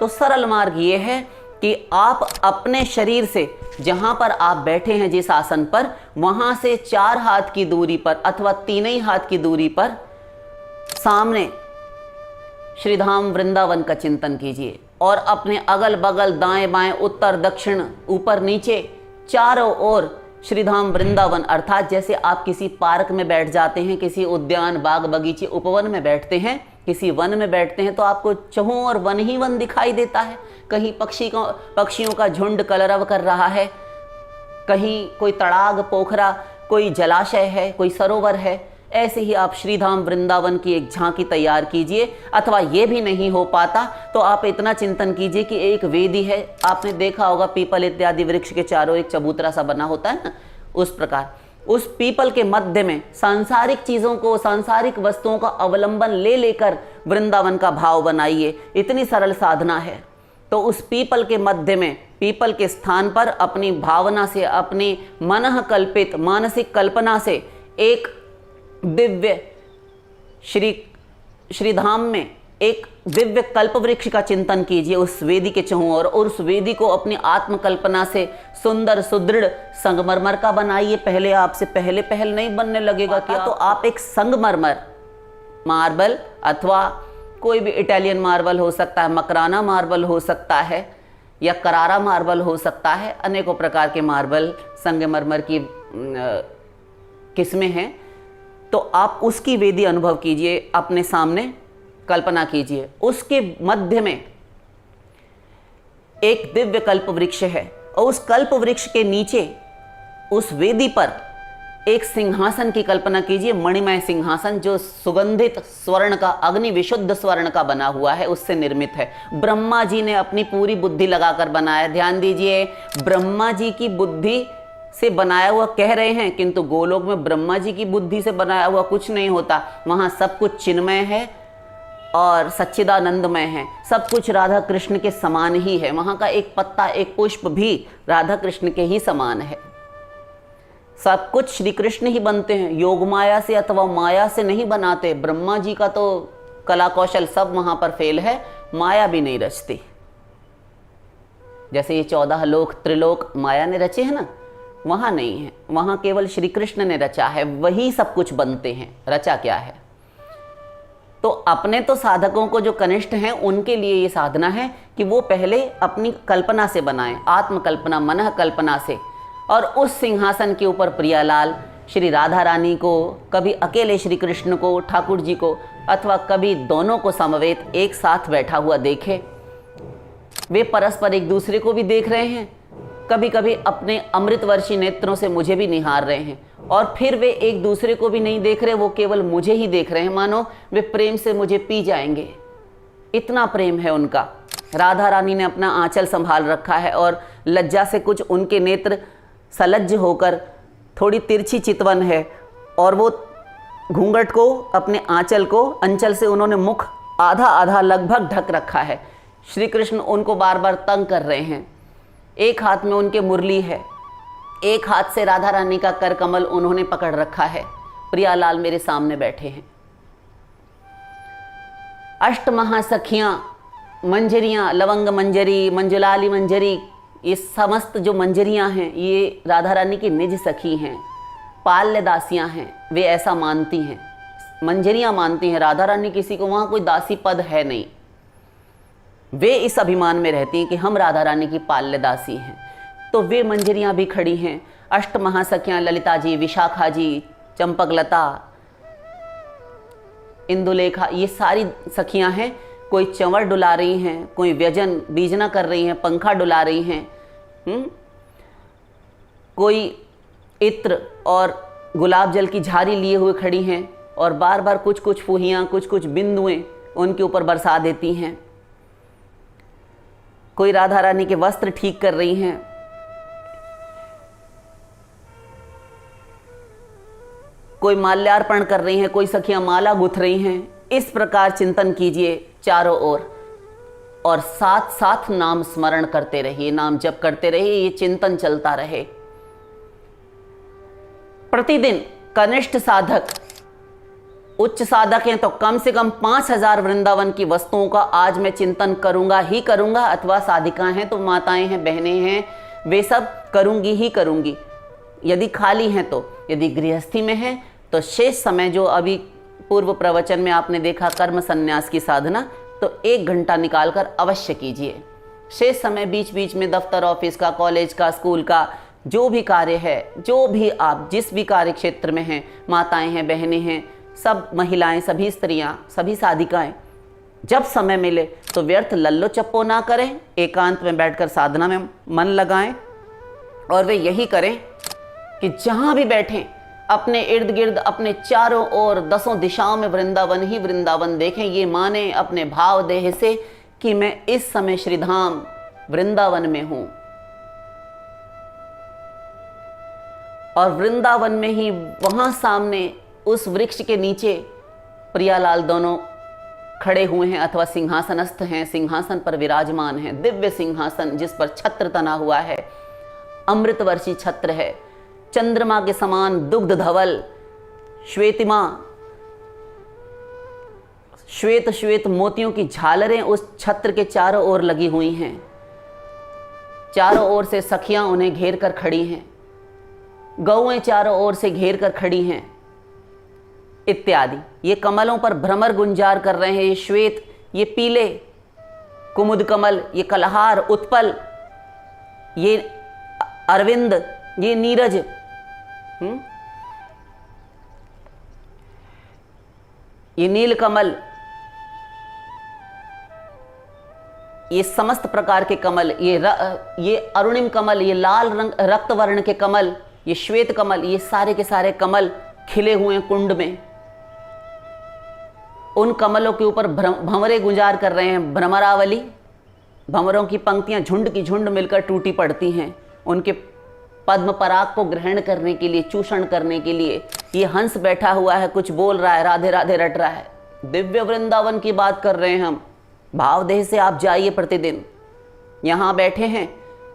तो सरल मार्ग ये है कि आप अपने शरीर से, जहां पर आप बैठे हैं जिस आसन पर, वहां से 4 हाथ की दूरी पर अथवा 3 ही हाथ की दूरी पर सामने श्रीधाम वृंदावन का चिंतन कीजिए और अपने अगल बगल, दाएं बाएं, उत्तर दक्षिण, ऊपर नीचे, चारों ओर श्रीधाम वृंदावन, अर्थात जैसे आप किसी पार्क में बैठ जाते हैं, किसी उद्यान, बाग बगीचे, उपवन में बैठते हैं, किसी वन में बैठते हैं, तो आपको चहुं और वन ही वन दिखाई देता है। कहीं पक्षियों का झुंड कलरव कर रहा है, कहीं कोई तड़ाग, पोखरा, कोई जलाशय है, कोई सरोवर है। ऐसे ही आप श्रीधाम वृंदावन की एक झांकी तैयार कीजिए। अथवा ये भी नहीं हो पाता तो आप इतना चिंतन कीजिए कि एक वेदी है, आपने देखा होगा पीपल इत्यादि वृक्ष के चारों एक चबूतरा सा बना होता है ना, उस प्रकार उस पीपल के मध्य में सांसारिक चीजों को, सांसारिक वस्तुओं का अवलंबन ले लेकर वृंदावन का भाव बनाइए। इतनी सरल साधना है। तो उस पीपल के मध्य में, पीपल के स्थान पर अपनी भावना से, अपनी मनः कल्पित मानसिक कल्पना से एक दिव्य श्रीधाम में एक दिव्य कल्प वृक्ष का चिंतन कीजिए उस वेदी के चहुं ओर, और उस वेदी को अपनी आत्मकल्पना से सुंदर सुदृढ़ संगमरमर का बनाइए। पहले आपसे पहल नहीं बनने लगेगा क्या, तो आप एक संगमरमर मार्बल अथवा कोई भी इटालियन मार्बल हो सकता है, मकराना मार्बल हो सकता है, या करारा मार्बल हो सकता है। अनेकों प्रकार के मार्बल, संगमरमर की किस्में हैं। तो आप उसकी वेदी अनुभव कीजिए, अपने सामने कल्पना कीजिए। उसके मध्य में एक दिव्य कल्प वृक्ष है और उस कल्प वृक्ष के नीचे उस वेदी पर एक सिंहासन की कल्पना कीजिए, मणिमय सिंहासन, जो सुगंधित स्वर्ण का, अग्नि विशुद्ध स्वर्ण का बना हुआ है, उससे निर्मित है। ब्रह्मा जी ने अपनी पूरी बुद्धि लगाकर बनाया। ध्यान दीजिए, ब्रह्मा जी की बुद्धि से बनाया हुआ कह रहे हैं, किंतु गोलोक में ब्रह्मा जी की बुद्धि से बनाया हुआ कुछ नहीं होता। वहां सब कुछ चिन्मय है और सच्चिदानंदमय है। सब कुछ राधा कृष्ण के समान ही है। वहां का एक पत्ता, एक पुष्प भी राधा कृष्ण के ही समान है। सब कुछ श्री कृष्ण ही बनते हैं, योग माया से अथवा माया से नहीं बनाते। ब्रह्मा जी का तो कला कौशल सब वहां पर फेल है, माया भी नहीं रचती। जैसे ये 14 लोक त्रिलोक माया ने रचे हैं ना, वहां नहीं है, वहां केवल श्री कृष्ण ने रचा है, वही सब कुछ बनते हैं। रचा क्या है? तो अपने तो साधकों को जो कनिष्ठ हैं उनके लिए ये साधना है कि वो पहले अपनी कल्पना से बनाएं, आत्मकल्पना, मनः कल्पना से, और उस सिंहासन के ऊपर प्रियालाल श्री राधा रानी को, कभी अकेले श्री कृष्ण को, ठाकुर जी को, अथवा कभी दोनों को समवेत एक साथ बैठा हुआ देखे। वे परस्पर एक दूसरे को भी देख रहे हैं, कभी कभी अपने अमृतवर्षी नेत्रों से मुझे भी निहार रहे हैं, और फिर वे एक दूसरे को भी नहीं देख रहे, वो केवल मुझे ही देख रहे हैं, मानो वे प्रेम से मुझे पी जाएंगे। इतना प्रेम है उनका। राधा रानी ने अपना आंचल संभाल रखा है और लज्जा से कुछ उनके नेत्र सलज्ज होकर थोड़ी तिरछी चितवन है, और वो घूंघट को, अपने आंचल को, अंचल से उन्होंने मुख आधा आधा लगभग ढक रखा है। श्री कृष्ण उनको बार बार तंग कर रहे हैं। एक हाथ में उनके मुरली है, एक हाथ से राधा रानी का कर कमल उन्होंने पकड़ रखा है। प्रियालाल मेरे सामने बैठे हैं। अष्ट महासखियां, मंजरियां, लवंग मंजरी, मंजुलाली मंजरी, ये समस्त जो मंजरियां हैं ये राधा रानी की निज सखी हैं, पाल्य दासियां हैं। वे ऐसा मानती हैं, मंजरियां मानती हैं। राधा रानी किसी को, वहां कोई दासी पद है नहीं। वे इस अभिमान में रहती हैं कि हम राधा रानी की पाल्य दासी हैं। तो वे मंजरियां भी खड़ी हैं। अष्ट महासखियां, ललिता जी, विशाखा जी, चंपकलता, इंदुलेखा, ये सारी सखियां हैं। कोई चंवर डुला रही हैं, कोई व्यजन बीजना कर रही हैं, पंखा डुला रही हैं, कोई इत्र और गुलाब जल की झारी लिए हुए खड़ी हैं, और बार बार कुछ कुछ फूहियाँ, कुछ कुछ बिंदुएं उनके ऊपर बरसा देती हैं। कोई राधा रानी के वस्त्र ठीक कर रही हैं। कोई माल्यार्पण कर रही हैं, कोई सखियां माला गुथ रही हैं। इस प्रकार चिंतन कीजिए चारों ओर, और साथ साथ नाम स्मरण करते रहिए, नाम जप करते रहिए, ये चिंतन चलता रहे। प्रतिदिन कनिष्ठ साधक उच्च साधक हैं तो कम से कम 5000 वृंदावन की वस्तुओं का आज मैं चिंतन करूंगा ही करूंगा, अथवा साधिकाएं हैं तो माताएं हैं, बहनें हैं, वे सब करूंगी ही करूंगी। यदि खाली हैं तो, यदि गृहस्थी में हैं तो शेष समय जो अभी पूर्व प्रवचन में आपने देखा कर्म संन्यास की साधना, तो 1 घंटा निकालकर अवश्य कीजिए। शेष समय बीच बीच में दफ्तर ऑफिस का, कॉलेज का, स्कूल का जो भी कार्य है, जो भी आप जिस भी कार्य क्षेत्र में हैं, माताएं हैं, बहनें हैं, सब महिलाएं, सभी स्त्रियां, सभी साधिकाएं, जब समय मिले तो व्यर्थ लल्लो चप्पो ना करें, एकांत में बैठकर साधना में मन लगाएं और वे यही करें कि जहां भी बैठें अपने इर्द गिर्द, अपने चारों ओर 10 दिशाओं में वृंदावन ही वृंदावन देखें। ये माने अपने भाव देह से कि मैं इस समय श्रीधाम वृंदावन में हूं, और वृंदावन में ही वहां सामने उस वृक्ष के नीचे प्रियालाल दोनों खड़े हुए हैं अथवा सिंहासनस्थ हैं, सिंहासन पर विराजमान हैं। दिव्य सिंहासन जिस पर छत्र तना हुआ है, अमृतवर्षी छत्र है, चंद्रमा के समान दुग्ध धवल श्वेतिमा, श्वेत श्वेत मोतियों की झालरें उस छत्र के चारों ओर लगी हुई हैं। चारों ओर से सखियां उन्हें घेर कर खड़ी हैं, गौएं चारों ओर से घेर कर खड़ी हैं इत्यादि। ये कमलों पर भ्रमर गुंजार कर रहे हैं, ये श्वेत, ये पीले कुमुद कमल, ये कलहार, उत्पल, ये अरविंद, ये नीरज, ये नील कमल, ये समस्त प्रकार के कमल, ये अरुणिम कमल, ये लाल रंग रक्त वर्ण के कमल, ये श्वेत कमल, ये सारे के सारे कमल खिले हुए हैं कुंड में। उन कमलों के ऊपर भंवरे गुंजार कर रहे हैं, भ्रमरावली, भंवरों की पंक्तियां झुंड की झुंड मिलकर टूटी पड़ती हैं उनके पद्म पराग को ग्रहण करने के लिए, चूषण करने के लिए। ये हंस बैठा हुआ है, कुछ बोल रहा है, राधे राधे रट रहा है। दिव्य वृंदावन की बात कर रहे हैं हम। भावदेह से आप जाइए, प्रतिदिन यहाँ बैठे हैं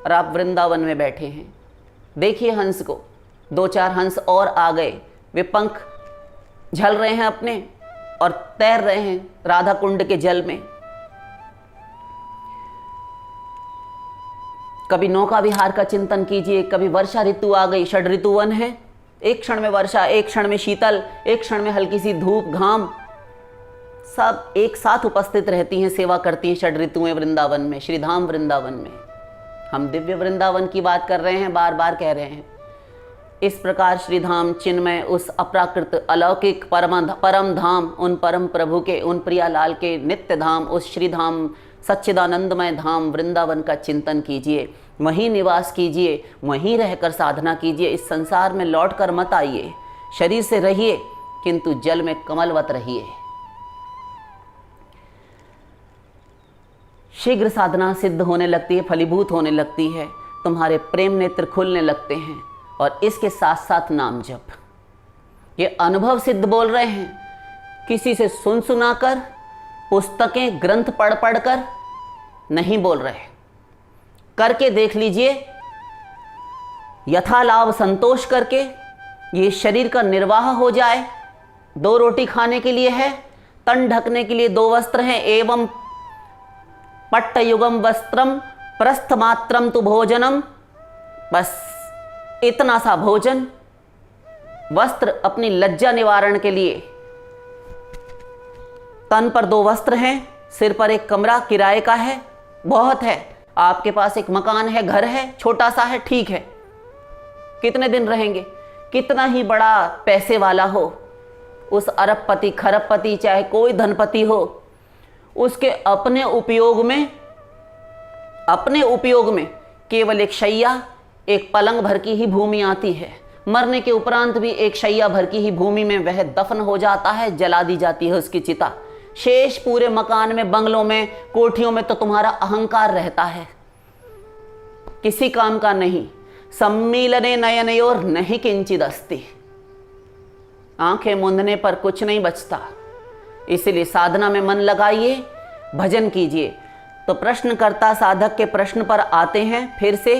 और आप वृंदावन में बैठे हैं, देखिए हंस को। 2-4 हंस और आ गए, वे पंख झल रहे हैं अपने और तैर रहे हैं राधा कुंड के जल में। कभी नौका विहार का चिंतन कीजिए, कभी वर्षा ऋतु आ गई, षड ऋतुवन है, एक क्षण में वर्षा, एक क्षण में शीतल, एक क्षण में हल्की सी धूप घाम, सब एक साथ उपस्थित रहती हैं, सेवा करती हैं षड ऋतुएं वृंदावन में, श्रीधाम वृंदावन में। हम दिव्य वृंदावन की बात कर रहे हैं, बार बार कह रहे हैं। इस प्रकार श्रीधाम चिन्मय, उस अपराकृत अलौकिक परम धाम, उन परम प्रभु के, उन प्रियालाल के नित्य धाम, उस श्रीधाम सच्चिदानंदमय धाम वृंदावन का चिंतन कीजिए, वहीं निवास कीजिए, वहीं रहकर साधना कीजिए। इस संसार में लौटकर मत आइए, शरीर से रहिए किंतु जल में कमलवत रहिए। शीघ्र साधना सिद्ध होने लगती है, फलीभूत होने लगती है, तुम्हारे प्रेम नेत्र खुलने लगते हैं, और इसके साथ साथ नाम जप। ये अनुभव सिद्ध बोल रहे हैं, किसी से सुन सुनाकर, पुस्तकें ग्रंथ पढ़ पढ़ कर नहीं बोल रहे। करके देख लीजिए, यथालाभ संतोष करके ये शरीर का निर्वाह हो जाए। 2 रोटी खाने के लिए है, तन ढकने के लिए 2 वस्त्र हैं, एवं पट्टयुगम वस्त्रम प्रस्थमात्रम तु भोजनम। बस इतना सा भोजन, वस्त्र अपनी लज्जा निवारण के लिए, तन पर 2 वस्त्र हैं, सिर पर एक कमरा किराए का है, बहुत है। आपके पास एक मकान है, घर है, छोटा सा है, ठीक है। कितने दिन रहेंगे? कितना ही बड़ा पैसे वाला हो, उस अरबपति खरबपति चाहे कोई धनपति हो, उसके अपने उपयोग में केवल एक शैया, एक पलंग भर की ही भूमि आती है। मरने के उपरांत भी एक शैया भर की ही भूमि में वह दफन हो जाता है, जला दी जाती है उसकी चिता। शेष पूरे मकान में, बंगलों में, कोठियों में तो तुम्हारा अहंकार रहता है, किसी काम का नहीं। सम्मीलने नयनयोर नहीं किंचिद अस्ति, आंखें मूंदने पर कुछ नहीं बचता। इसलिए साधना में मन लगाइए, भजन कीजिए। तो प्रश्नकर्ता साधक के प्रश्न पर आते हैं फिर से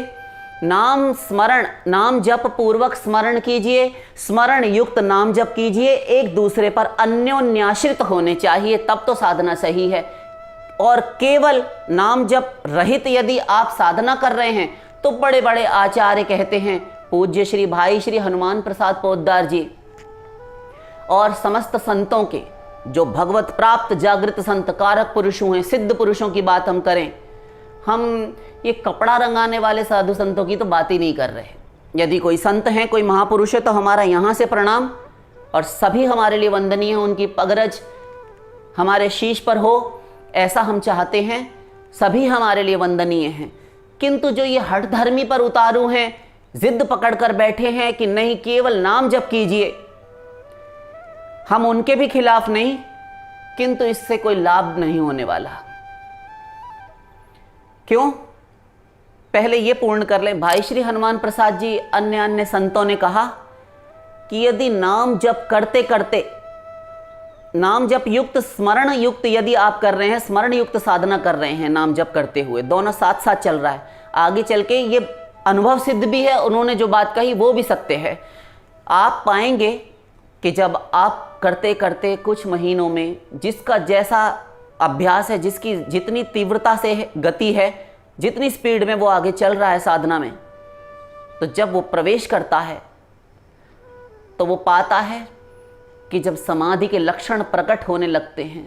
नाम स्मरण, नाम जप पूर्वक स्मरण कीजिए, स्मरण युक्त नाम जप कीजिए, एक दूसरे पर अन्योन्याश्रित होने चाहिए, तब तो साधना सही है। और केवल नाम जप रहित यदि आप साधना कर रहे हैं तो बड़े बड़े आचार्य कहते हैं, पूज्य श्री भाई श्री हनुमान प्रसाद पोद्दार जी और समस्त संतों के, जो भगवत प्राप्त जागृत संत कारक पुरुषों हैं, सिद्ध पुरुषों की बात हम करें, हम ये कपड़ा रंगाने वाले साधु संतों की तो बात ही नहीं कर रहे। यदि कोई संत हैं, कोई महापुरुष है, तो हमारा यहाँ से प्रणाम, और सभी हमारे लिए वंदनीय हैं, उनकी पगरज हमारे शीश पर हो, ऐसा हम चाहते हैं, सभी हमारे लिए वंदनीय हैं। किंतु जो ये हठ धर्मी पर उतारू हैं, जिद पकड़ कर बैठे हैं कि नहीं केवल नाम जप कीजिए, हम उनके भी खिलाफ नहीं, किंतु इससे कोई लाभ नहीं होने वाला। क्यों? पहले ये पूर्ण कर लें। भाई श्री हनुमान प्रसाद जी अन्य अन्य संतों ने कहा कि यदि नाम जप करते करते, नाम जप युक्त स्मरण युक्त यदि आप कर रहे हैं, स्मरण युक्त साधना कर रहे हैं, नाम जप करते हुए, दोनों साथ साथ चल रहा है, आगे चल के ये अनुभव सिद्ध भी है, उन्होंने जो बात कही वो भी सत्य है। आप पाएंगे कि जब आप करते करते कुछ महीनों में, जिसका जैसा अभ्यास है, जिसकी जितनी तीव्रता से गति है, जितनी स्पीड में वो आगे चल रहा है साधना में, तो जब वो प्रवेश करता है तो वो पाता है कि जब समाधि के लक्षण प्रकट होने लगते हैं,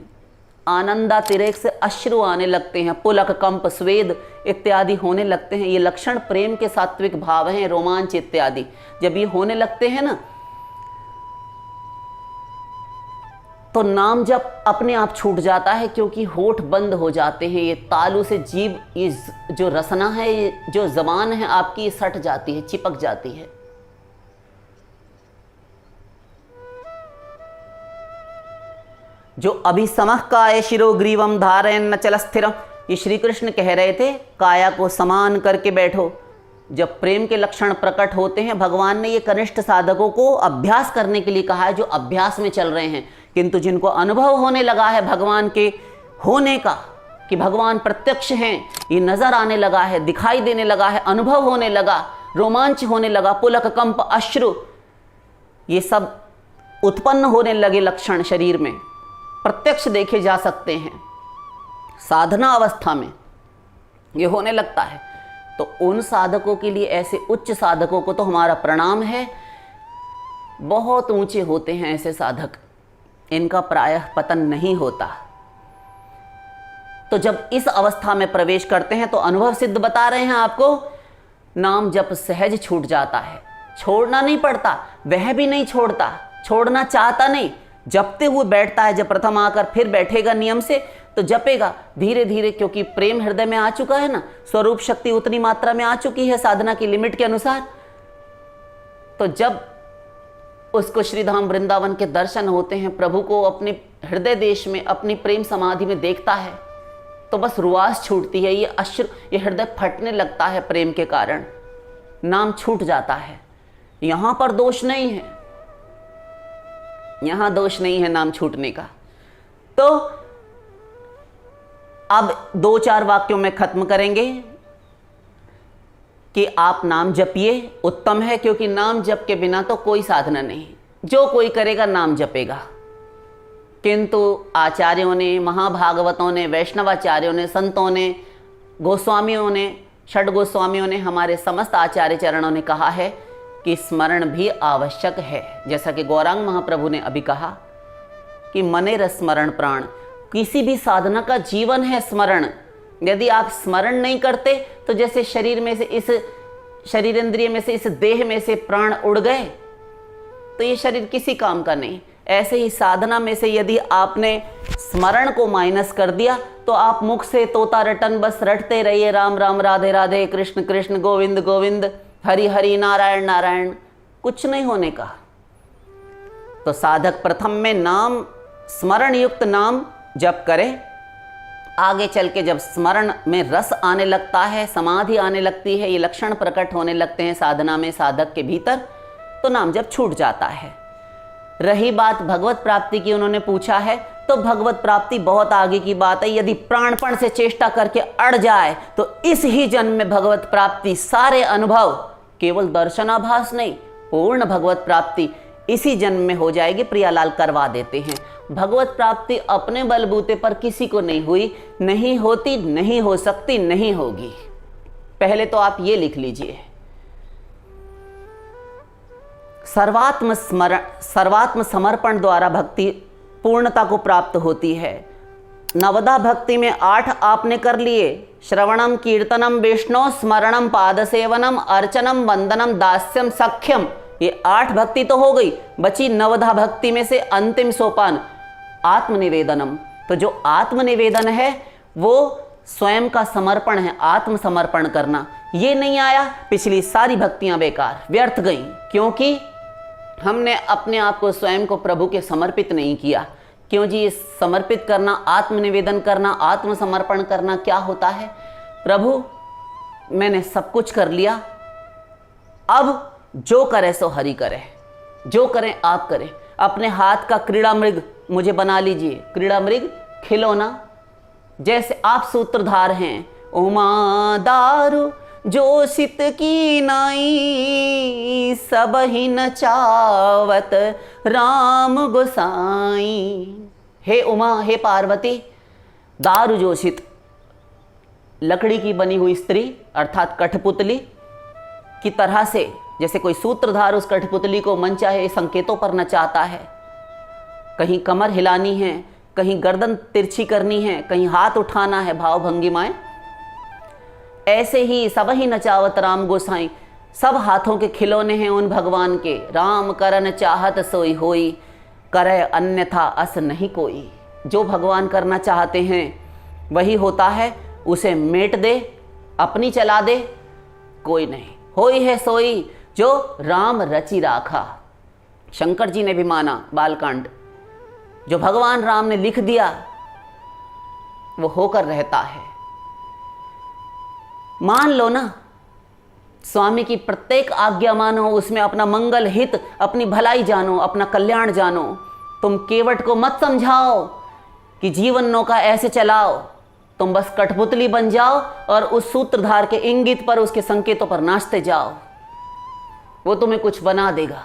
आनंदातिरेक से अश्रु आने लगते हैं, पुलक कंप स्वेद इत्यादि होने लगते हैं, ये लक्षण प्रेम के सात्विक भाव हैं, रोमांच इत्यादि जब ये होने लगते हैं ना, तो नाम जप अपने आप छूट जाता है, क्योंकि होठ बंद हो जाते हैं, ये तालू से जीभ, ये जो रसना है, ये जो जबान है आपकी, ये सट जाती है, चिपक जाती है। जो अभिसमः काय शिरोग्रीवम धारयन् न चल स्थिरम, ये श्री कृष्ण कह रहे थे, काया को समान करके बैठो। जब प्रेम के लक्षण प्रकट होते हैं, भगवान ने ये कनिष्ठ साधकों को अभ्यास करने के लिए कहा है, जो अभ्यास में चल रहे हैं, किंतु जिनको अनुभव होने लगा है भगवान के होने का, कि भगवान प्रत्यक्ष हैं, ये नजर आने लगा है, दिखाई देने लगा है, अनुभव होने लगा, रोमांच होने लगा, पुलक कंप अश्रु, ये सब उत्पन्न होने लगे लक्षण शरीर में, प्रत्यक्ष देखे जा सकते हैं, साधना अवस्था में ये होने लगता है। तो उन साधकों के लिए, ऐसे उच्च साधकों को तो हमारा प्रणाम है, बहुत ऊंचे होते हैं ऐसे साधक, इनका प्रायः पतन नहीं होता। तो जब इस अवस्था में प्रवेश करते हैं तो अनुभव सिद्ध बता रहे हैं आपको, नाम जप सहज छूट जाता है, छोड़ना नहीं पड़ता, वह भी नहीं छोड़ता, छोड़ना चाहता नहीं, जपते हुए बैठता है। जब प्रथम आकर फिर बैठेगा नियम से तो जपेगा धीरे धीरे, क्योंकि प्रेम हृदय में आ चुका है ना, स्वरूप शक्ति उतनी मात्रा में आ चुकी है साधना की लिमिट के अनुसार। तो जब उसको श्रीधाम वृंदावन के दर्शन होते हैं, प्रभु को अपने हृदय देश में, अपनी प्रेम समाधि में देखता है, तो बस रुआस छूटती है, ये अश्रु, ये हृदय फटने लगता है प्रेम के कारण, नाम छूट जाता है। यहां पर दोष नहीं है, यहां दोष नहीं है नाम छूटने का। तो अब 2-4 वाक्यों में खत्म करेंगे कि आप नाम जपिए, उत्तम है, क्योंकि नाम जप के बिना तो कोई साधना नहीं, जो कोई करेगा नाम जपेगा। किंतु आचार्यों ने, महाभागवतों ने, वैष्णवाचार्यों ने, संतों ने, गोस्वामियों ने, षड गोस्वामियों ने, हमारे समस्त आचार्य चरणों ने कहा है कि स्मरण भी आवश्यक है। जैसा कि गौरांग महाप्रभु ने अभी कहा कि मने रस स्मरण प्राण, किसी भी साधना का जीवन है स्मरण। यदि आप स्मरण नहीं करते तो जैसे शरीर में से, इस शरीर इंद्रिय में से, इस देह में से प्राण उड़ गए तो ये शरीर किसी काम का नहीं। ऐसे ही साधना में से यदि आपने स्मरण को माइनस कर दिया तो आप मुख से तोता रटन बस रटते रहिए, राम राम राधे राधे, कृष्ण कृष्ण गोविंद गोविंद, हरि हरि नारायण नारायण, कुछ नहीं होने का। तो साधक प्रथम में नाम, स्मरण युक्त नाम जप करे, आगे चल के जब स्मरण में रस आने लगता है, समाधि आने लगती है, ये लक्षण प्रकट होने लगते हैं साधना में साधक के भीतर, तो नाम जप छूट जाता है। रही बात भगवत प्राप्ति की, उन्होंने पूछा है तो भगवत प्राप्ति बहुत आगे की बात है। यदि प्राणपण से चेष्टा करके अड़ जाए तो इस ही जन्म में भगवत प्राप्ति, सारे अनुभव, केवल दर्शनाभास नहीं, पूर्ण भगवत प्राप्ति इसी जन्म में हो जाएगी। प्रियालाल करवा देते हैं। भगवत प्राप्ति अपने बलबूते पर किसी को नहीं हुई, नहीं होती, नहीं हो सकती, नहीं होगी। पहले तो आप ये लिख लीजिए, सर्वात्म समर्पण द्वारा भक्ति पूर्णता को प्राप्त होती है। नवदा भक्ति में 8 आपने कर लिए, श्रवणम, कीर्तनम, विष्णु स्मरणम, पाद सेवनम, अर्चनम, वंदनम, दास्यम, सख्यम, ये 8 भक्ति तो हो गई। बची नवधा भक्ति में से अंतिम सोपान आत्मनिवेदनम। तो जो आत्मनिवेदन है वो स्वयं का समर्पण है, आत्मसमर्पण करना। ये नहीं आया, पिछली सारी भक्तियां बेकार, व्यर्थ गई, क्योंकि हमने अपने आप को, स्वयं को प्रभु के समर्पित नहीं किया। क्यों जी? ये समर्पित करना, आत्मनिवेदन करना, आत्मसमर्पण करना क्या होता है? प्रभु मैंने सब कुछ कर लिया, अब जो करे सो हरि करे, जो करें आप करें। अपने हाथ का क्रीड़ा मृग मुझे बना लीजिए, क्रीड़ा मृग, खिलौना। जैसे आप सूत्रधार हैं, उमा दारू जोशित की नाई, सब ही नचावत राम गोसाई। हे उमा, हे पार्वती, दारू जोशित, लकड़ी की बनी हुई स्त्री अर्थात कठपुतली की तरह से, जैसे कोई सूत्रधार उस कठपुतली को मन चाहे संकेतों पर नचाता है। कहीं कमर हिलानी है, कहीं गर्दन तिरछी करनी है, कहीं हाथ उठाना है, भाव भंगिमाएं। ऐसे ही सब ही नचावत राम गोसाई, सब हाथों के खिलौने हैं उन भगवान के। राम करन चाहत सोई होई, करे अन्यथा अस नहीं कोई। जो भगवान करना चाहते हैं वही होता है, उसे मेट दे, अपनी चला दे, कोई नहीं। होई है सोई जो राम रचि राखा। शंकर जी ने भी माना बालकांड, जो भगवान राम ने लिख दिया वो होकर रहता है। मान लो ना, स्वामी की प्रत्येक आज्ञा मानो, उसमें अपना मंगल हित, अपनी भलाई जानो, अपना कल्याण जानो। तुम केवट को मत समझाओ कि जीवन नौका ऐसे चलाओ, तुम बस कठपुतली बन जाओ और उस सूत्रधार के इंगित पर, उसके संकेतों पर नाचते जाओ, वो तुम्हें कुछ बना देगा।